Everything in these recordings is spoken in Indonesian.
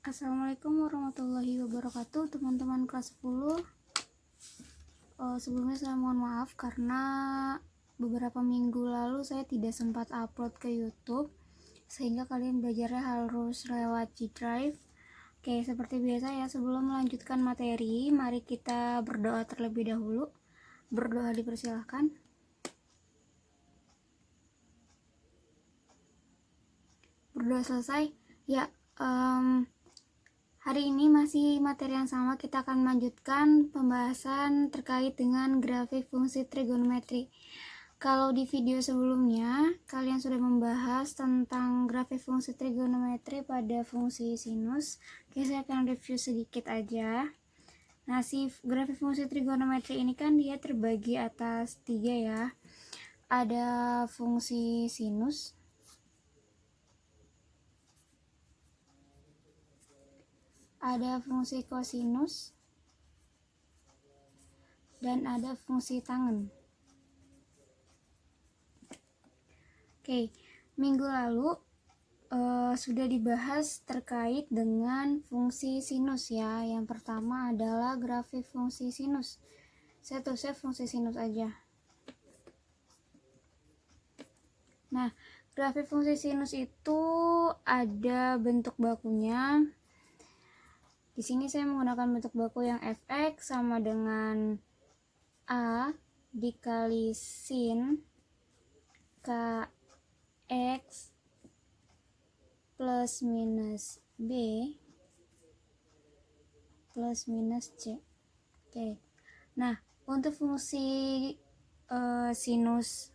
Assalamualaikum warahmatullahi wabarakatuh, teman-teman kelas 10. Sebelumnya saya mohon maaf karena beberapa minggu lalu saya tidak sempat upload ke YouTube, sehingga kalian belajarnya harus lewat G-Drive. Oke, seperti biasa ya, sebelum melanjutkan materi, mari kita berdoa terlebih dahulu. Berdoa dipersilahkan. Berdoa selesai? Ya, hari ini masih materi yang sama, kita akan melanjutkan pembahasan terkait dengan grafik fungsi trigonometri. Kalau di video sebelumnya, kalian sudah membahas tentang grafik fungsi trigonometri pada fungsi sinus. Oke, saya akan review sedikit aja. Nah, si grafik fungsi trigonometri ini kan dia terbagi atas 3 ya. Ada fungsi sinus, ada fungsi kosinus, dan ada fungsi tangen. Oke, minggu lalu sudah dibahas terkait dengan fungsi sinus ya. Yang pertama adalah grafik fungsi sinus. Saya tulisnya fungsi sinus aja. Nah, grafik fungsi sinus itu ada bentuk bakunya. Di sini saya menggunakan bentuk baku yang fx sama dengan a dikali sin kx plus minus b plus minus c. Oke. Nah, untuk fungsi sinus,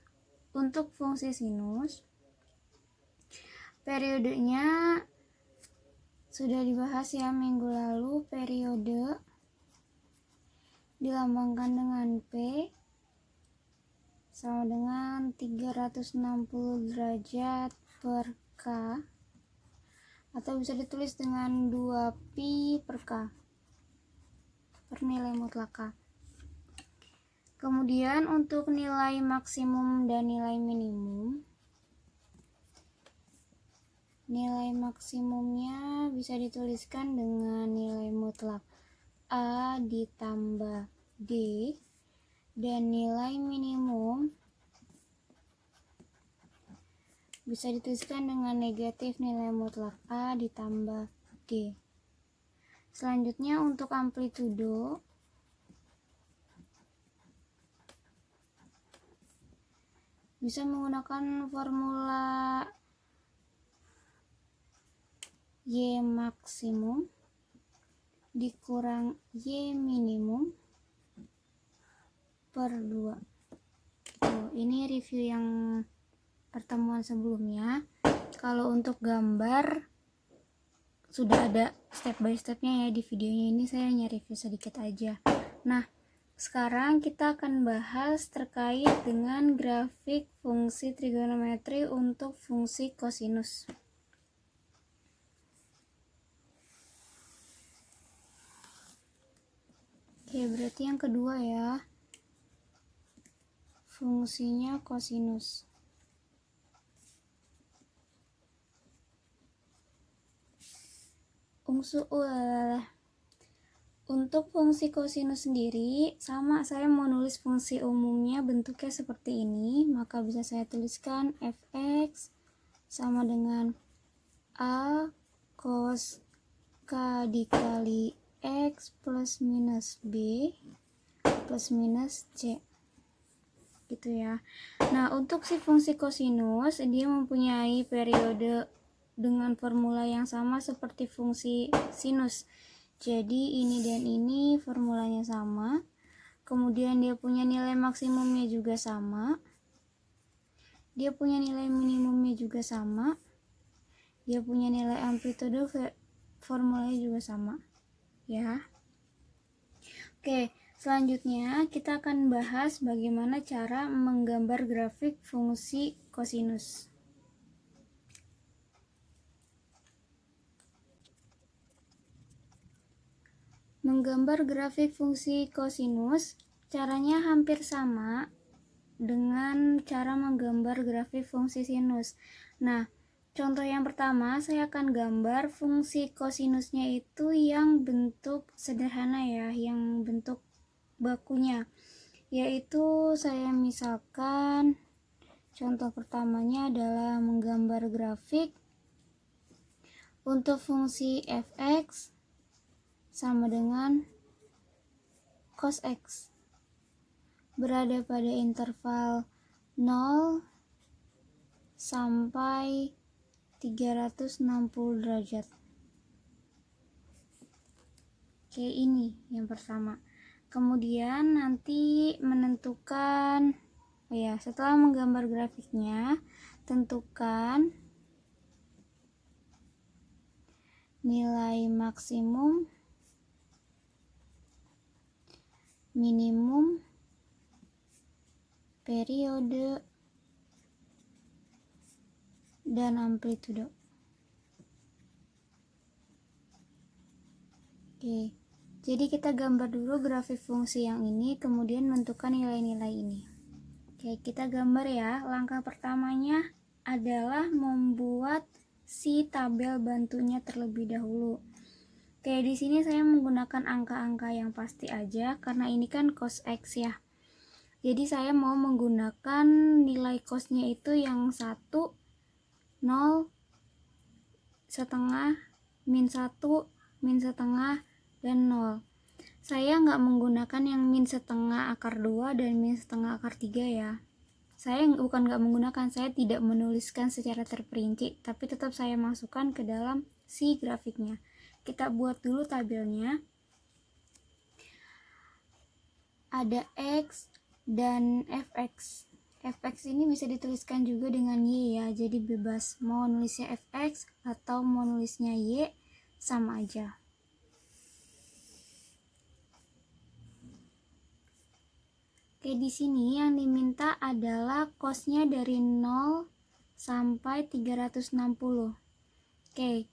periodenya sudah dibahas ya minggu lalu. Periode dilambangkan dengan P sama dengan 360 derajat per K, atau bisa ditulis dengan 2pi per K per nilai mutlak K. Kemudian untuk nilai maksimum dan nilai minimum, nilai maksimumnya bisa dituliskan dengan nilai mutlak A ditambah D, dan nilai minimum bisa dituliskan dengan negatif nilai mutlak A ditambah D. Selanjutnya untuk amplitudo, bisa menggunakan formula Y maksimum dikurang Y minimum per 2. Ini review yang pertemuan sebelumnya. Kalau untuk gambar sudah ada step by stepnya ya di videonya, ini saya hanya review sedikit aja. Nah, sekarang kita akan bahas terkait dengan grafik fungsi trigonometri untuk fungsi kosinus. Oke, berarti yang kedua ya, fungsinya kosinus. Untuk fungsi kosinus sendiri, sama, saya mau nulis fungsi umumnya bentuknya seperti ini, maka bisa saya tuliskan fx sama dengan a cos k dikali x plus minus b plus minus c, gitu ya. Nah, untuk si fungsi kosinus, dia mempunyai periode dengan formula yang sama seperti fungsi sinus. Jadi ini dan ini formulanya sama. Kemudian dia punya nilai maksimumnya juga sama. Dia punya nilai minimumnya juga sama. Dia punya nilai amplitudo formulanya juga sama. Ya. Oke, selanjutnya kita akan bahas bagaimana cara menggambar grafik fungsi kosinus. Menggambar grafik fungsi kosinus caranya hampir sama dengan cara menggambar grafik fungsi sinus. Nah, Contoh yang pertama, saya akan gambar fungsi kosinusnya itu yang bentuk sederhana ya, yang bentuk bakunya. Yaitu saya misalkan contoh pertamanya adalah menggambar grafik untuk fungsi fx sama dengan cos x berada pada interval 0 sampai 360 derajat. Oke, ini yang pertama. Kemudian nanti menentukan, setelah menggambar grafiknya, tentukan nilai maksimum, minimum, periode, dan amplitudo. Oke, jadi kita gambar dulu grafik fungsi yang ini, kemudian menentukan nilai-nilai ini. Oke, kita gambar ya. Langkah pertamanya adalah membuat si tabel bantunya terlebih dahulu. Oke, di sini saya menggunakan angka-angka yang pasti aja karena ini kan cos X ya. Jadi saya mau menggunakan nilai cosnya itu yang 1, 0, setengah, min 1, min setengah, dan 0. Saya nggak menggunakan yang min setengah akar 2 dan min setengah akar 3 ya. Saya bukan nggak menggunakan, saya tidak menuliskan secara terperinci, tapi tetap saya masukkan ke dalam si grafiknya. Kita buat dulu tabelnya. Ada X dan Fx. Fx ini bisa dituliskan juga dengan Y ya, jadi bebas mau nulisnya Fx atau mau nulisnya Y, sama aja. Oke, di sini yang diminta adalah cosnya dari 0 sampai 360. Oke,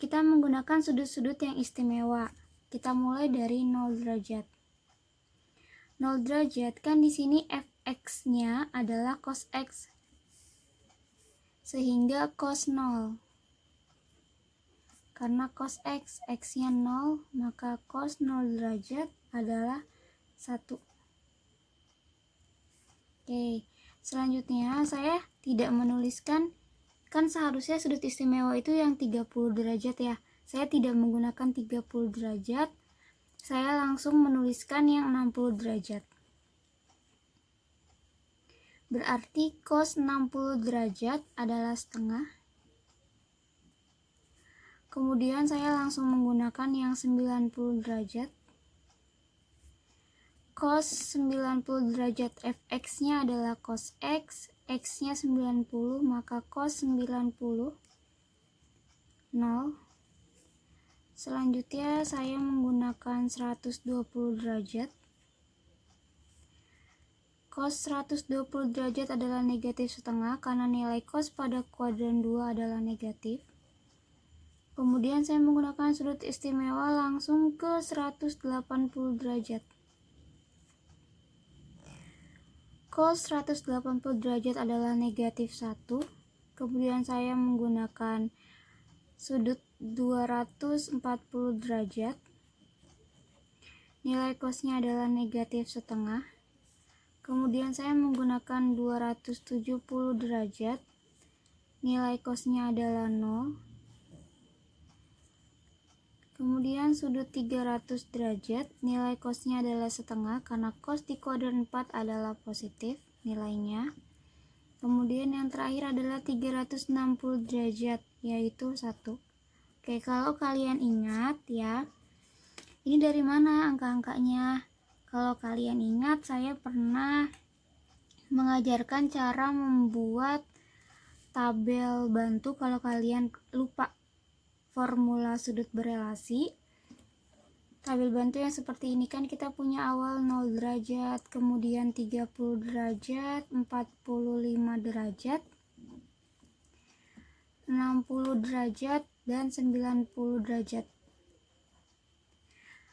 kita menggunakan sudut-sudut yang istimewa. Kita mulai dari 0 derajat. 0 derajat kan di sini fx-nya adalah cos x. Sehingga cos 0. Karena cos x, x-nya 0, maka cos 0 derajat adalah 1. Oke, selanjutnya saya tidak menuliskan, kan seharusnya sudut istimewa itu yang 30 derajat ya. Saya tidak menggunakan 30 derajat, saya langsung menuliskan yang 60 derajat. Berarti cos 60 derajat adalah setengah. Kemudian saya langsung menggunakan yang 90 derajat. Cos 90 derajat fx-nya adalah cos x, x-nya 90, maka cos 90 0. Selanjutnya saya menggunakan 120 derajat. Cos 120 derajat adalah negatif setengah karena nilai cos pada kuadran 2 adalah negatif. Kemudian saya menggunakan sudut istimewa langsung ke 180 derajat. Cos 180 derajat adalah negatif 1. Kemudian saya menggunakan sudut 240 derajat. Nilai cosnya adalah negatif setengah. Kemudian saya menggunakan 270 derajat. Nilai cosnya adalah 0. Kemudian sudut 300 derajat, nilai cosnya adalah setengah karena cos di kuadran 4 adalah positif nilainya. Kemudian yang terakhir adalah 360 derajat, yaitu 1. Oke, kalau kalian ingat ya, ini dari mana angka-angkanya? Kalau kalian ingat, saya pernah mengajarkan cara membuat tabel bantu kalau kalian lupa formula sudut berelasi. Tabel bantu yang seperti ini kan kita punya awal 0 derajat, kemudian 30 derajat, 45 derajat, 60 derajat, dan 90 derajat.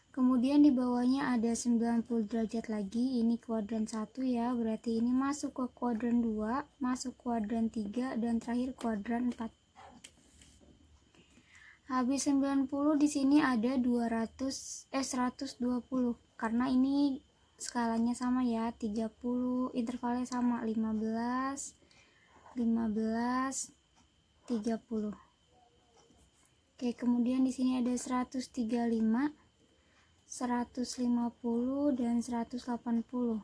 Kemudian di bawahnya ada 90 derajat lagi, ini kuadran 1 ya, berarti ini masuk ke kuadran 2, masuk kuadran 3, dan terakhir kuadran 4. Habis 90 di sini ada 120 karena ini skalanya sama ya, 30, intervalnya sama 15, 30. Oke, kemudian di sini ada 135, 150 dan 180.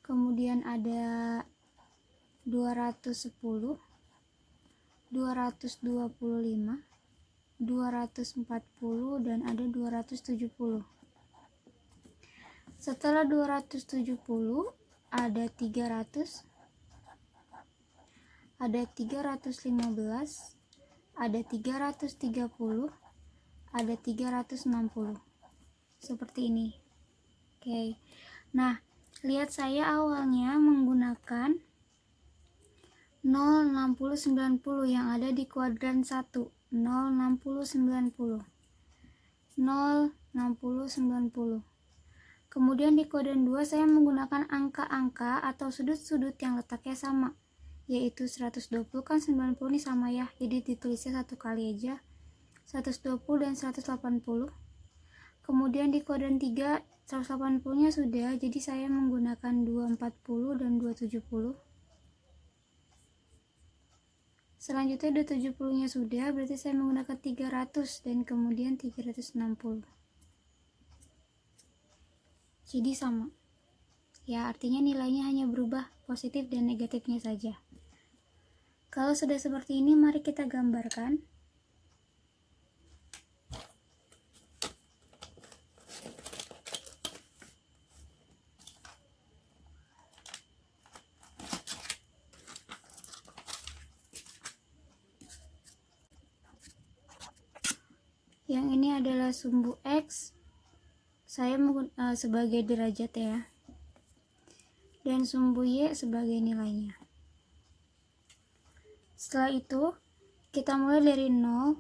Kemudian ada 210, 225, 240 dan ada 270. Setelah 270 ada 300, ada 315, ada 330, ada 360. Seperti ini. Oke. Nah, lihat saya awalnya menggunakan 0, 60, 90 yang ada di kuadran 1. 0, 60, 90. 0, 60, 90. Kemudian di kuadran 2 saya menggunakan angka-angka atau sudut-sudut yang letaknya sama, yaitu 120 kan 90 ini sama ya, jadi ditulisnya satu kali aja, 120 dan 180. Kemudian di kuadran 3 180 nya sudah, jadi saya menggunakan 240 dan 270. Selanjutnya 270 nya sudah, berarti saya menggunakan 300 dan kemudian 360. Jadi sama ya, artinya nilainya hanya berubah positif dan negatifnya saja. Kalau sudah seperti ini, mari kita gambarkan. Yang ini adalah sumbu X, saya sebagai derajat ya, dan sumbu Y sebagai nilainya. Setelah itu kita mulai dari 0,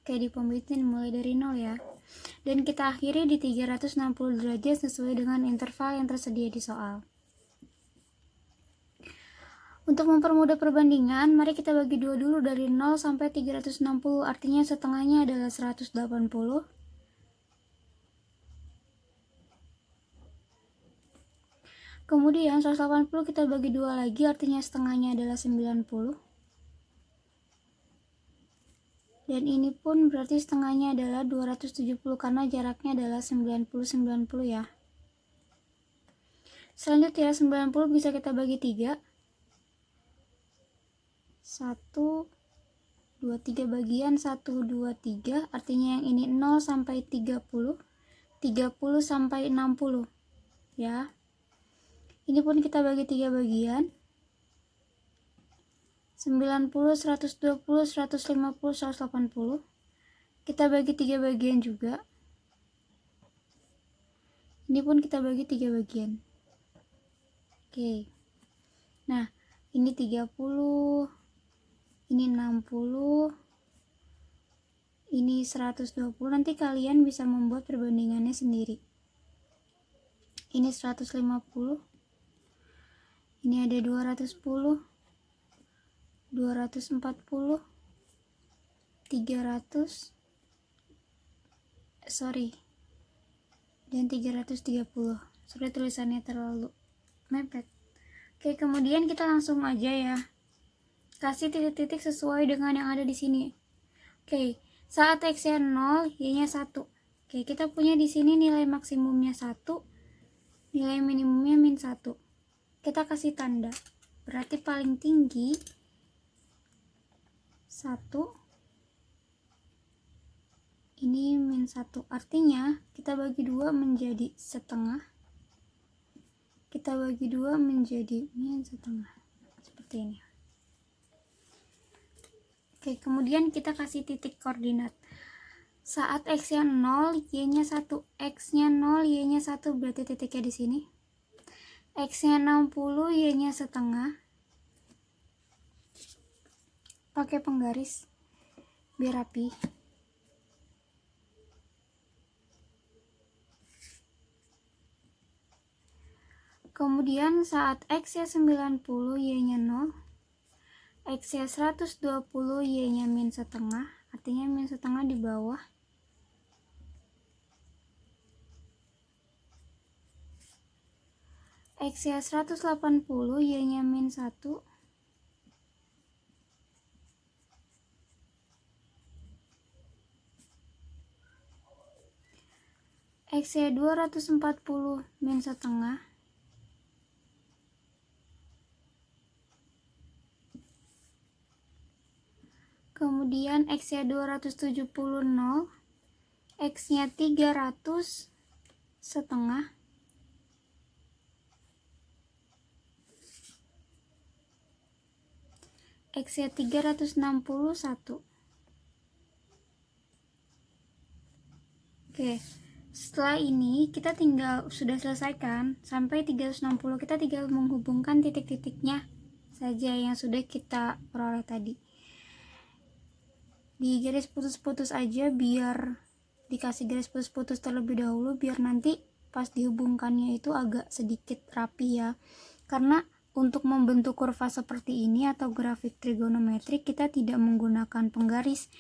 kayak di pembimbing mulai dari 0 ya, dan kita akhiri di 360 derajat sesuai dengan interval yang tersedia di soal. Untuk mempermudah perbandingan, mari kita bagi dua dulu dari 0 sampai 360, artinya setengahnya adalah 180. Kemudian 180 kita bagi dua lagi, artinya setengahnya adalah 90. Dan ini pun berarti setengahnya adalah 270 karena jaraknya adalah 90-90 ya. Selanjutnya 90 bisa kita bagi 3. 1, 2, 3 bagian 1, 2, 3, artinya yang ini 0 sampai 30, 30 sampai 60 ya. Ini pun kita bagi 3 bagian, 90, 120, 150, 180. Kita bagi 3 bagian juga. Ini pun kita bagi 3 bagian. Oke. Nah, ini 30, ini 60, ini 120. Nanti kalian bisa membuat perbandingannya sendiri. Ini 150, ini ada 210, 240, 300, dan 330. Sorry, tulisannya terlalu mepet. Oke, kemudian kita langsung aja ya, kasih titik-titik sesuai dengan yang ada di sini. Oke, saat x-nya 0, y-nya 1. Oke, kita punya di sini nilai maksimumnya 1, nilai minimumnya min 1. Kita kasih tanda, berarti paling tinggi 1, ini min 1. Artinya kita bagi 2 menjadi setengah, kita bagi 2 menjadi min setengah, seperti ini. Oke, kemudian kita kasih titik koordinat. Saat x-nya 0, y-nya 1. X-nya 0, y-nya 1, berarti titiknya di sini. X-nya 60, y-nya setengah. Pakai penggaris biar rapi. Kemudian saat x-nya 90, y-nya 0. X-nya 120, Y-nya min setengah, artinya min setengah di bawah. X-nya 180, Y-nya min 1. X-nya 240 min setengah. Kemudian X-nya 270, 0. X-nya 300 setengah. X-nya 361. Oke, setelah ini kita tinggal sudah selesaikan sampai 360, kita tinggal menghubungkan titik-titiknya saja yang sudah kita peroleh tadi. Di garis putus-putus aja, biar dikasih garis putus-putus terlebih dahulu, biar nanti pas dihubungkannya itu agak sedikit rapi ya. Karena untuk membentuk kurva seperti ini atau grafik trigonometrik, kita tidak menggunakan penggaris,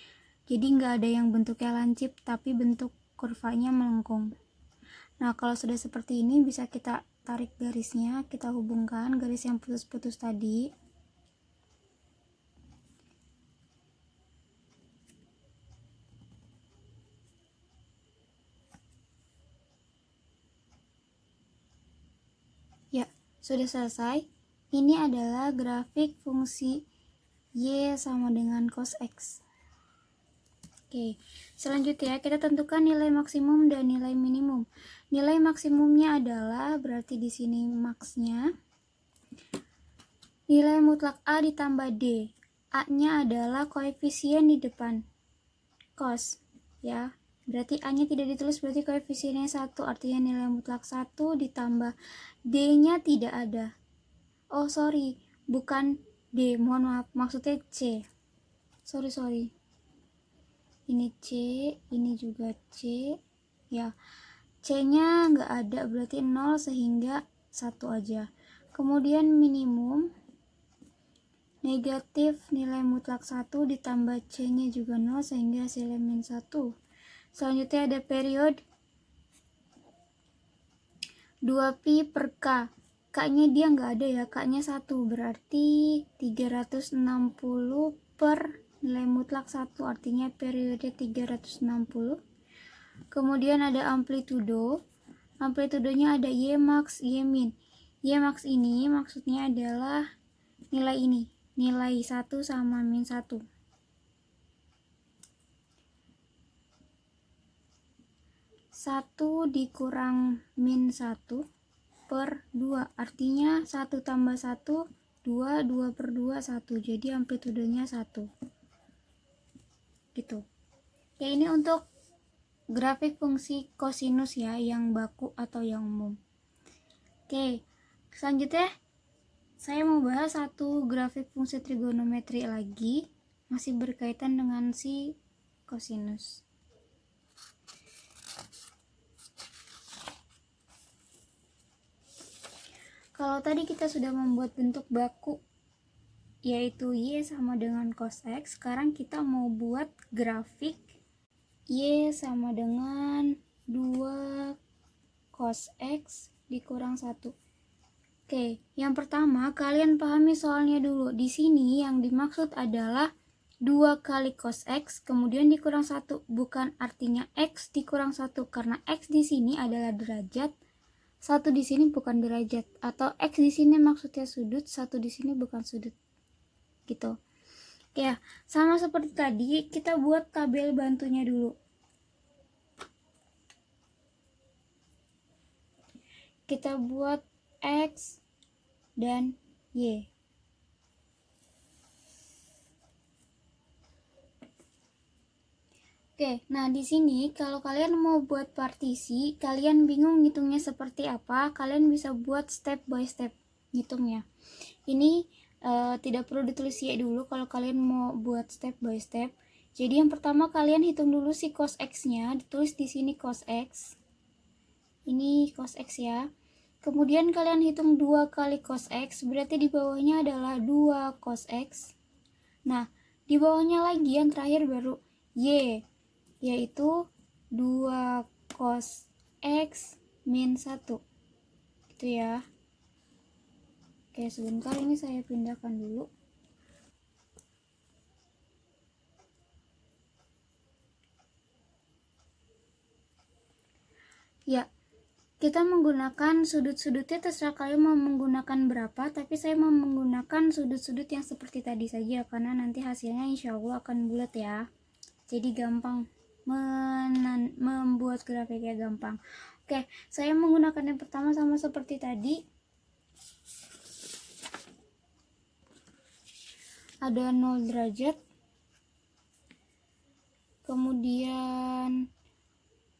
jadi nggak ada yang bentuknya lancip tapi bentuk kurvanya melengkung. Nah, kalau sudah seperti ini bisa kita tarik garisnya, kita hubungkan garis yang putus-putus tadi. Ya, sudah selesai. Ini adalah grafik fungsi Y sama dengan cos X. Oke, selanjutnya kita tentukan nilai maksimum dan nilai minimum. Nilai maksimumnya adalah, berarti di sini max-nya, nilai mutlak A ditambah D. A-nya adalah koefisien di depan cos, ya. Berarti A-nya tidak ditulis, berarti koefisiennya 1, artinya nilai mutlak 1 ditambah D-nya tidak ada. Oh, sorry, bukan D, mohon maaf, maksudnya C. Sorry. Ini C, ini juga C, ya. C-nya nggak ada, berarti 0 sehingga 1 aja. Kemudian minimum, negatif nilai mutlak 1 ditambah C-nya juga 0 sehingga hasilnya min 1. Selanjutnya ada period 2pi per K. K-nya dia nggak ada ya, K-nya 1, berarti 360 per nilai mutlak 1, artinya periode 360. Kemudian ada amplitudo. Amplitudonya ada Y max, Y min. Y max ini maksudnya adalah nilai ini, nilai 1 sama min 1. 1 dikurang min 1 per 2, artinya 1 tambah 1, 2, 2 per 2, 1, jadi amplitudonya 1. Gitu. Ya, ini untuk grafik fungsi kosinus ya, yang baku atau yang umum. Oke, selanjutnya saya mau bahas satu grafik fungsi trigonometri lagi, masih berkaitan dengan si kosinus. Kalau tadi kita sudah membuat bentuk baku, yaitu Y sama dengan cos X, sekarang kita mau buat grafik Y sama dengan 2 cos X dikurang 1. Oke, yang pertama kalian pahami soalnya dulu. Di sini yang dimaksud adalah 2 kali cos X kemudian dikurang 1, bukan artinya X dikurang 1, karena X di sini adalah derajat, 1 di sini bukan derajat, atau X di sini maksudnya sudut, 1 di sini bukan sudut. Gitu. Ya, sama seperti tadi, kita buat tabel bantunya dulu. Kita buat X dan Y. Oke, nah di sini kalau kalian mau buat partisi, kalian bingung ngitungnya seperti apa, kalian bisa buat step by step ngitungnya. Ini tidak perlu ditulis Y dulu kalau kalian mau buat step by step. Jadi yang pertama kalian hitung dulu si cos X-nya, ditulis di sini cos X. Ini cos X ya. Kemudian kalian hitung 2 kali cos X, berarti di bawahnya adalah 2 cos X. Nah, di bawahnya lagi yang terakhir baru Y, yaitu 2 cos X min 1. Gitu ya. Oke, sebentar ini saya pindahkan dulu. Ya, kita menggunakan sudut-sudutnya terserah kalian mau menggunakan berapa, tapi saya mau menggunakan sudut-sudut yang seperti tadi saja karena nanti hasilnya insya Allah akan bulat ya. Jadi gampang membuat grafiknya gampang. Oke, saya menggunakan yang pertama sama seperti tadi. Ada 0 derajat. Kemudian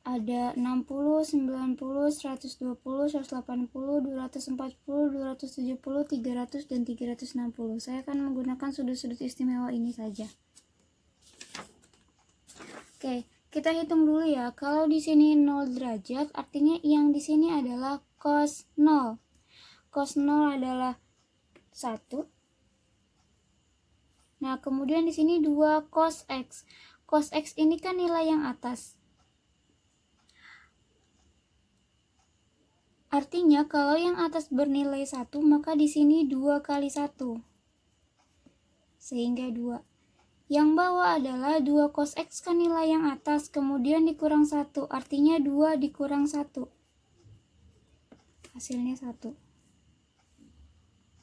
ada 60, 90, 120, 180, 240, 270, 300, dan 360. Saya akan menggunakan sudut-sudut istimewa ini saja. Oke, kita hitung dulu ya. Kalau di sini 0 derajat, artinya yang di sini adalah cos 0. Cos 0 adalah 1. Nah, kemudian di sini 2 cos X. Cos X ini kan nilai yang atas. Artinya kalau yang atas bernilai 1, maka di sini 2 kali 1. Sehingga 2. Yang bawah adalah 2 cos X kan nilai yang atas, kemudian dikurang 1. Artinya 2 dikurang 1. Hasilnya 1.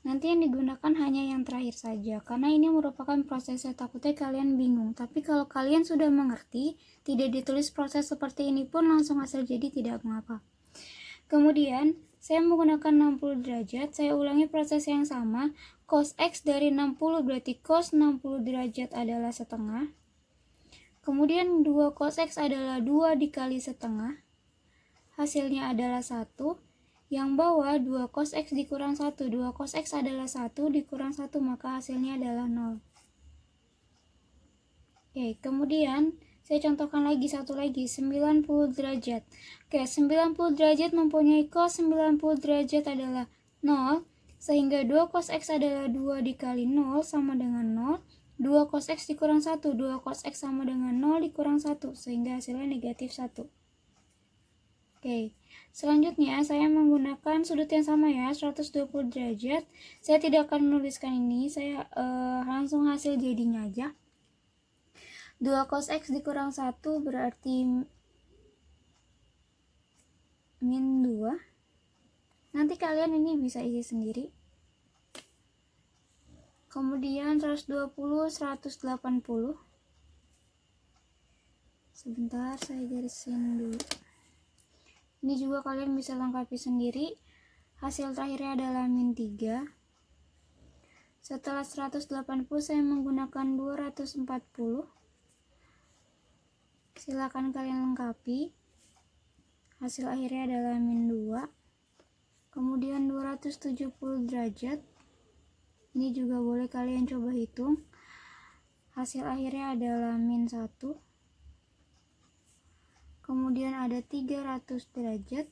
Nanti yang digunakan hanya yang terakhir saja, karena ini merupakan prosesnya, takutnya kalian bingung. Tapi kalau kalian sudah mengerti, tidak ditulis proses seperti ini pun langsung hasil jadi, tidak mengapa. Kemudian, saya menggunakan 60 derajat, saya ulangi proses yang sama. Cos X dari 60 berarti cos 60 derajat adalah setengah. Kemudian 2 cos X adalah 2 dikali setengah. Hasilnya adalah 1. Yang bawah 2 cos X dikurang 1. 2 cos X adalah 1 dikurang 1, maka hasilnya adalah 0. Oke, kemudian saya contohkan lagi satu lagi, 90 derajat. Oke, 90 derajat mempunyai cos 90 derajat adalah 0, sehingga 2 cos X adalah 2 dikali 0 sama dengan 0. 2 cos X dikurang 1, 2 cos X sama dengan 0 dikurang 1, sehingga hasilnya negatif 1. Oke, selanjutnya saya menggunakan sudut yang sama ya, 120 derajat. Saya tidak akan menuliskan ini, saya langsung hasil jadinya aja. 2 cos X dikurang 1 berarti min 2. Nanti kalian ini bisa isi sendiri. Kemudian 120, 180. Sebentar, saya garisin dulu. Ini juga kalian bisa lengkapi sendiri. Hasil terakhirnya adalah min 3. Setelah 180 saya menggunakan 240. Silakan kalian lengkapi. Hasil akhirnya adalah min 2. Kemudian 270 derajat. Ini juga boleh kalian coba hitung. Hasil akhirnya adalah min 1. Kemudian ada 300 derajat.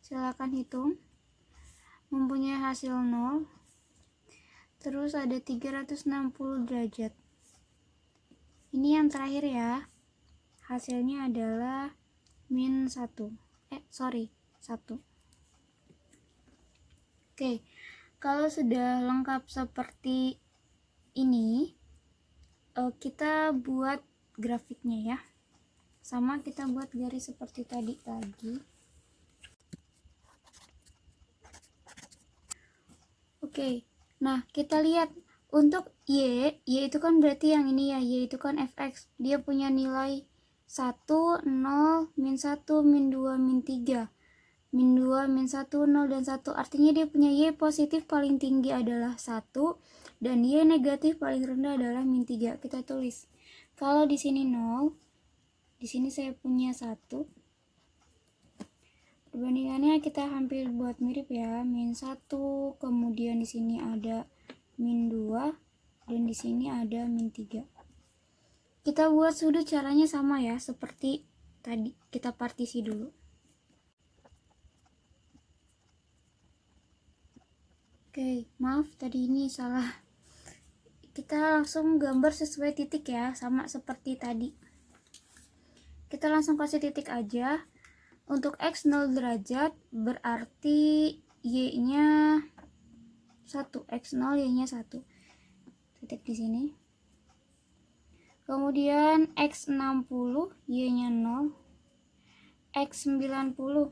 Silakan hitung. Mempunyai hasil 0. Terus ada 360 derajat. Ini yang terakhir ya. Hasilnya adalah min 1. 1. Oke, kalau sudah lengkap seperti ini, kita buat grafiknya ya. Sama kita buat garis seperti tadi lagi. Oke, nah kita lihat untuk Y itu kan berarti yang ini ya, Y itu kan fx. Dia punya nilai 1, 0, min 1, min 2, min 3. Min 2, min 1, 0, dan 1. Artinya dia punya Y positif paling tinggi adalah 1, dan Y negatif paling rendah adalah min 3. Kita tulis. Kalau di sini 0, di sini saya punya 1. Perbandingannya kita hampir buat mirip ya, min 1, kemudian di sini ada min 2, dan di sini ada min 3. Kita buat sudut caranya sama ya, seperti tadi. Kita partisi dulu. Oke, maaf tadi ini salah kita langsung gambar sesuai titik ya, sama seperti tadi. Kita langsung kasih titik aja. Untuk X 0 derajat berarti Y-nya 1, X0 Y-nya 1. Titik di sini. Kemudian X60 Y-nya 0. X90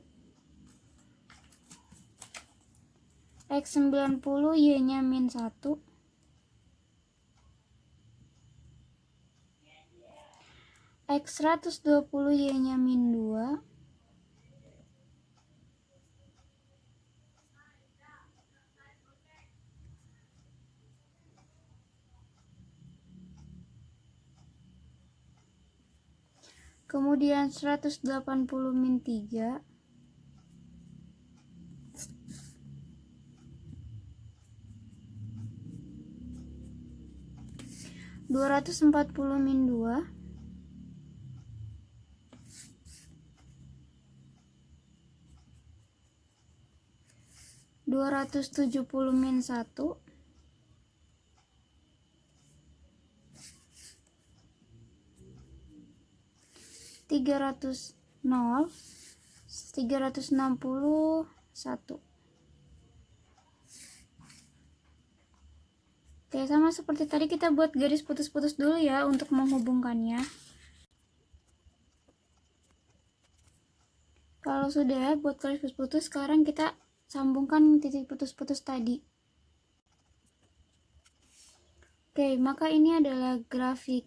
Y-nya min 1. X120 Y-nya min 2. Kemudian 180 min 3. 240 min 2. 270 min 1. 300 0. 361. Oke, sama seperti tadi kita buat garis putus-putus dulu ya untuk menghubungkannya. Kalau sudah buat garis putus-putus, sekarang kita sambungkan titik putus-putus tadi. Oke, maka ini adalah grafik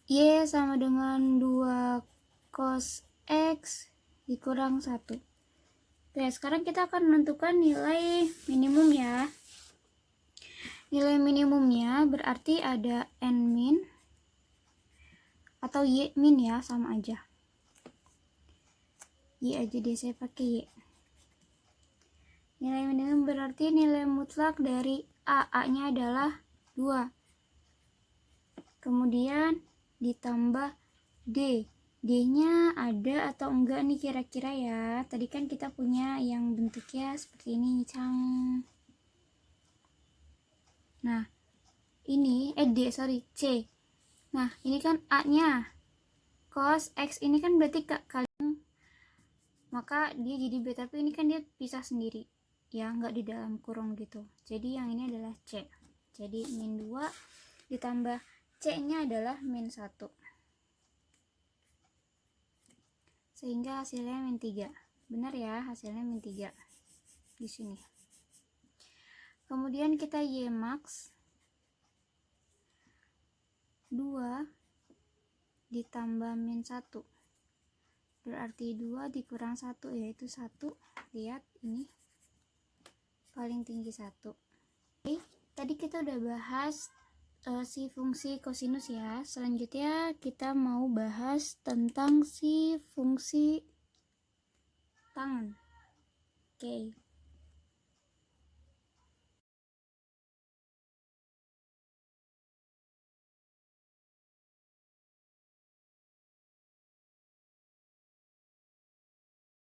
Y sama dengan 2 cos X dikurang 1. Oke, sekarang kita akan menentukan nilai minimum ya. Nilai minimumnya berarti ada N min atau Y min ya, sama aja. Y aja deh, saya pakai Y. Nilai minimum berarti nilai mutlak dari A. A-nya adalah 2. Kemudian ditambah D. D-nya ada atau enggak nih kira-kira ya. Tadi kan kita punya yang bentuknya seperti ini, Cang. Nah, ini C. Nah, ini kan A-nya. Cos X ini kan berarti kali, maka dia jadi B, tapi ini kan dia pisah sendiri. Ya, nggak di dalam kurung gitu. Jadi yang ini adalah C. Jadi min 2 ditambah C-nya adalah min 1. Sehingga hasilnya min 3. Benar ya, hasilnya min 3 di sini. Kemudian kita Y max 2 ditambah min 1. Berarti 2 dikurang 1 yaitu 1. Lihat ini paling tinggi 1. Oke, tadi kita udah bahas si fungsi kosinus ya. Selanjutnya kita mau bahas tentang si fungsi tangen. Oke.